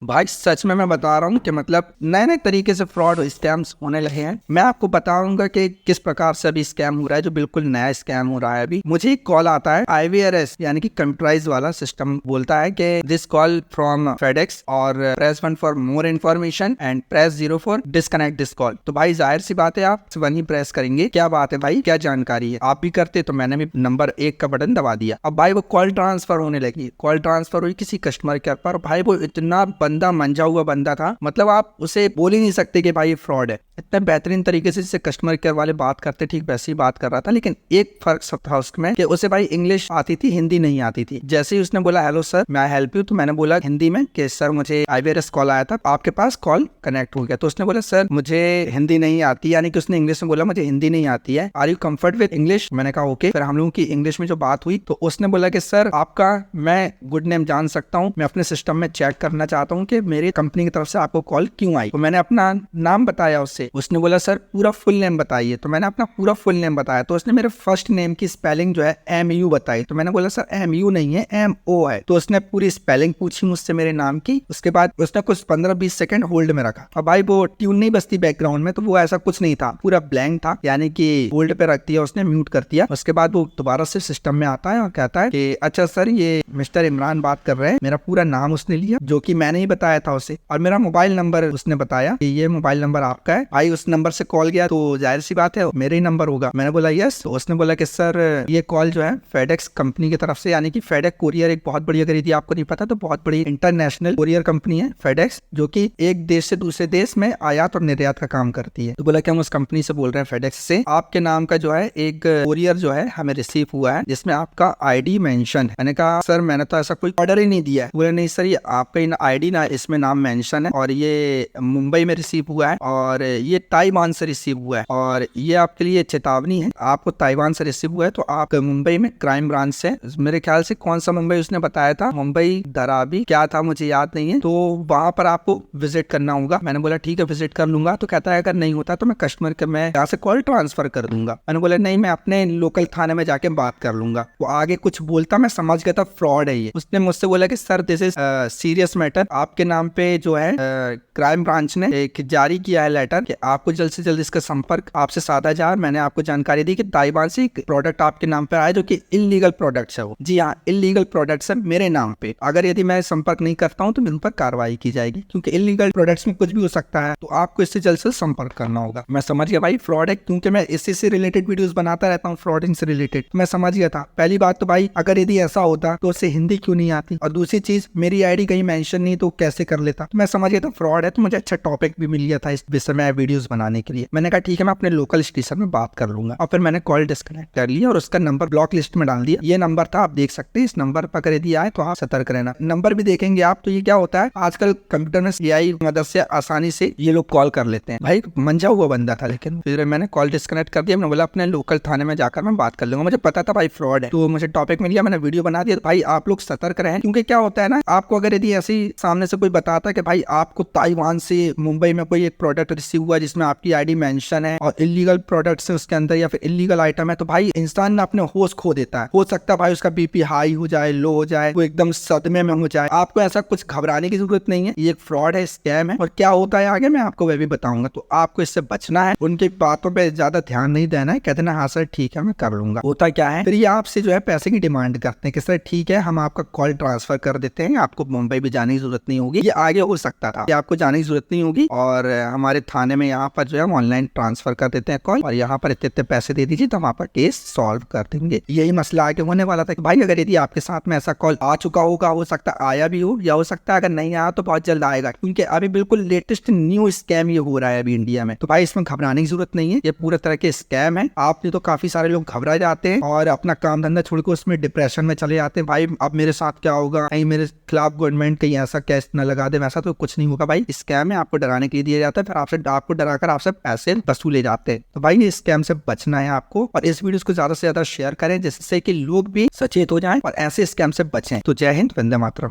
भाई सच में मैं बता रहा हूँ कि मतलब नए नए तरीके से फ्रॉड स्कैम्स होने लगे हैं। मैं आपको बताऊंगा कि किस प्रकार से अभी स्कैम हो रहा है, जो बिल्कुल नया स्कैम हो रहा है। अभी मुझे एक कॉल आता है IVRS यानी कि कंप्यूटराइज वाला सिस्टम बोलता है कि दिस कॉल फ्रॉम फेडेक्स और press 1 for more information and press 0 for disconnect this call. तो भाई जाहिर सी बात है आप 1 ही प्रेस करेंगे। क्या बात है भाई, क्या जानकारी है, आप भी करते तो मैंने भी नंबर 1 का बटन दबा दिया। अब भाई वो कॉल ट्रांसफर होने लगी, कॉल ट्रांसफर हुई किसी कस्टमर केयर पर। भाई वो इतना बंदा मंजा हुआ बंदा था, मतलब आप उसे बोल ही नहीं सकते कि भाई ये फ्रॉड है। इतने बेहतरीन तरीके से जिससे कस्टमर केयर वाले बात करते ठीक वैसे ही बात कर रहा था, लेकिन एक फर्क सब था उसमें कि उसे भाई इंग्लिश आती थी, हिंदी नहीं आती थी। जैसे ही उसने बोला हेलो सर मैं हेल्प यू, तो मैंने बोला हिंदी में कि सर मुझे IVRS कॉल आया था, आपके पास कॉल कनेक्ट हो गया। तो उसने बोला सर मुझे हिंदी नहीं आती, यानी कि उसने इंग्लिश में बोला मुझे हिंदी नहीं आती है, are you comfort with English. मैंने कहा ओके। फिर हम लोगों की इंग्लिश में जो बात हुई तो उसने बोला कि सर आपका मैं गुड नेम जान सकता हूँ, मैं अपने सिस्टम में चेक करना चाहता हूँ कि मेरी कंपनी की तरफ से आपको कॉल क्यों आई। तो मैंने अपना नाम बताया उससे, उसने बोला सर पूरा फुल नेम बताइए। तो मैंने अपना पूरा फुल नेम बताया, तो उसने मेरे फर्स्ट नेम की स्पेलिंग जो है MU बताई। तो मैंने बोला सर MU नहीं है MO है। तो उसने पूरी स्पेलिंग पूछी मुझसे मेरे नाम की। उसके बाद उसने कुछ 15-20 सेकंड होल्ड में रखा। अब भाई वो ट्यून नहीं बजती बैकग्राउंड में, तो वो ऐसा कुछ नहीं था, पूरा ब्लैंक था, यानी कि होल्ड पे रख दिया उसने, म्यूट कर दिया। उसके बाद वो दोबारा से सिस्टम में आता है और कहता है कि अच्छा सर ये मिस्टर इमरान बात कर रहे हैं। मेरा पूरा नाम उसने लिया जो कि मैंने ही बताया था उसे, और मेरा मोबाइल नंबर उसने बताया कि ये मोबाइल नंबर आपका है। भाई उस नंबर से कॉल गया तो जाहिर सी बात है मेरे ही नंबर होगा। मैंने बोला यस। तो उसने बोला कि सर ये कॉल जो है फेडेक्स कंपनी की तरफ से, यानी कि फेडेक्स कोरियर एक बहुत बड़ी, अगर यदि आपको नहीं पता तो बहुत बड़ी इंटरनेशनल कोरियर कंपनी है फेडेक्स, जो कि एक देश से दूसरे देश में आयात और निर्यात का काम करती है। तो बोला कि हम उस कंपनी से बोल रहे हैं फेडेक्स से, आपके नाम का जो है एक कोरियर जो है हमें रिसीव हुआ है जिसमें आपका ID मेंशन है। मैंने कहा सर मैंने तो ऐसा कोई ऑर्डर ही नहीं दिया है। बोले नहीं सर ये आपका ID ना इसमें नाम मेंशन है, और ये मुंबई में रिसीव हुआ है, और ये ताइवान से रिसीव हुआ है, और ये आपके लिए चेतावनी है, आपको ताइवान से रिसीव हुआ है तो आप मुंबई में क्राइम ब्रांच से, मेरे ख्याल से कौन सा मुंबई उसने बताया था, मुंबई धारावी क्या था मुझे याद नहीं है, तो वहां पर आपको विजिट करना होगा। मैंने बोला ठीक है विजिट कर लूंगा। तो कहता है अगर नहीं होता तो मैं कस्टमर के मैं यहाँ से कॉल ट्रांसफर कर दूंगा। मैंने बोला नहीं मैं अपने लोकल थाने में जाके बात कर लूंगा। वो आगे कुछ बोलता, मैं समझ गया था फ्रॉड है ये। उसने मुझसे बोला कि sir this is serious matter, आपके नाम पे जो है क्राइम ब्रांच ने एक जारी किया है लेटर कि आपको जल्द से जल्द इसका संपर्क आपसे साधा जाए। मैंने आपको जानकारी दी कि ताइवान से एक प्रोडक्ट आपके नाम पे आया जो कि इलीगल प्रोडक्ट्स है। वो जी हाँ इलीगल प्रोडक्ट्स है मेरे नाम पे, अगर यदि मैं संपर्क नहीं करता हूँ तो मेरे ऊपर कार्रवाई की जाएगी, क्योंकि इलीगल प्रोडक्ट्स में कुछ भी हो सकता है। तो आपको इससे जल्द से संपर्क करना होगा। मैं समझ गया भाई फ्रॉड है, क्योंकि मैं इससे से रिलेटेड वीडियोस बनाता रहता हूँ, फ्रॉडिंग से रिलेटेड। मैं समझ गया था। पहली बात तो भाई अगर यदि ऐसा होता तो उससे हिंदी क्यों नहीं आती, और दूसरी चीज मेरी ID कहीं मेंशन नहीं तो कैसे कर लेता। तो मैं समझ गया था फ्रॉड है। तो मुझे अच्छा टॉपिक भी मिल गया था इस विषय में वीडियोस बनाने के लिए। मैंने कहा ठीक है मैं अपने लोकल स्टेशन में बात कर लूंगा, और फिर मैंने कॉल डिस्कनेक्ट कर लिया और उसका नंबर ब्लॉक लिस्ट में डाल दिया। ये नंबर था, आप देख सकते हैं, इस नंबर पर अगर यदि आए तो आप सतर्क रहना। नंबर भी देखेंगे आप तो ये क्या होता है आजकल कंप्यूटर में AI मदद से आसानी से ये लोग कॉल कर लेते हैं। भाई मंजा हुआ बंदा था, लेकिन फिर मैंने कॉल डिस्कनेक्ट कर दिया। मैंने बोला अपने लोकल थाने में जाकर मैं बात कर लूंगा। मुझे पता था भाई फ्रॉड है, तो मुझे टॉपिक मिल गया, मैंने वीडियो बना दिया। तो भाई आप लोग सतर्क रहें, क्योंकि क्या होता है ना, आपको अगर यदि ऐसे सामने से कोई बताता कि भाई आपको ताइवान से मुंबई में कोई एक प्रोडक्ट रिसीव हुआ जिसमें आपकी ID मेंशन है और इलीगल प्रोडक्ट है उसके अंदर, या फिर इलीगल आइटम है, तो भाई इंसान ना अपने होश खो देता है। हो सकता है भाई उसका BP हाई हो जाए, लो हो जाए, वो एकदम सदमे में हो जाए। आपको ऐसा कुछ घबराने की जरूरत नहीं है, ये एक फ्रॉड है, स्कैम है, और क्या होता है आगे मैं आपको वह भी बताऊंगा। तो आपको इससे बचना है, उनकी बातों पे ज्यादा ध्यान नहीं देना है, कहते ना हाँ सर ठीक है मैं कर लूंगा। होता क्या है फिर ये आपसे जो है पैसे की डिमांड करते हैं कि सर ठीक है हम आपका कॉल ट्रांसफर कर देते हैं, आपको मुंबई भी जाने की जरूरत नहीं होगी। ये आगे हो सकता था कि आपको जाने की जरूरत नहीं होगी, और हमारे थाने में यहाँ पर जो है ऑनलाइन ट्रांसफर कर देते हैं कॉल, और यहाँ पर इतने इतने पैसे दे दीजिए तो हम आपका केस सॉल्व कर देंगे। यही मसला आगे होने वाला था कि भाई अगर यदि आपके साथ में ऐसा कॉल आ चुका होगा, हो सकता है आया भी हो, या हो सकता है अगर नहीं आया तो बहुत जल्द आएगा, क्योंकि अभी बिल्कुल लेटेस्ट न्यू स्कैम ये हो रहा है अभी इंडिया में। तो भाई इसमें घबराने की जरूरत नहीं है, ये पूरे तरह के स्कैम है। आपने तो काफी सारे लोग घबरा जाते हैं और अपना काम धंधा छोड़कर उसमें डिप्रेशन में चले जाते हैं। भाई अब मेरे साथ क्या होगा, कहीं मेरे खिलाफ गवर्नमेंट कहीं ऐसा केस न लगा दे। वैसा तो कुछ नहीं होगा भाई, स्कैम है, आपको डराने के लिए दिया जाता है, फिर आपको डराकर आपसे पैसे वसूले जाते हैं। तो भाई ये स्कैम से बचना है आपको, और इस वीडियो को ज्यादा से ज्यादा शेयर करें जिससे कि लोग भी सचेत हो जाएं और ऐसे स्कैम से बचें। तो जय हिंद, वंदे मातरम।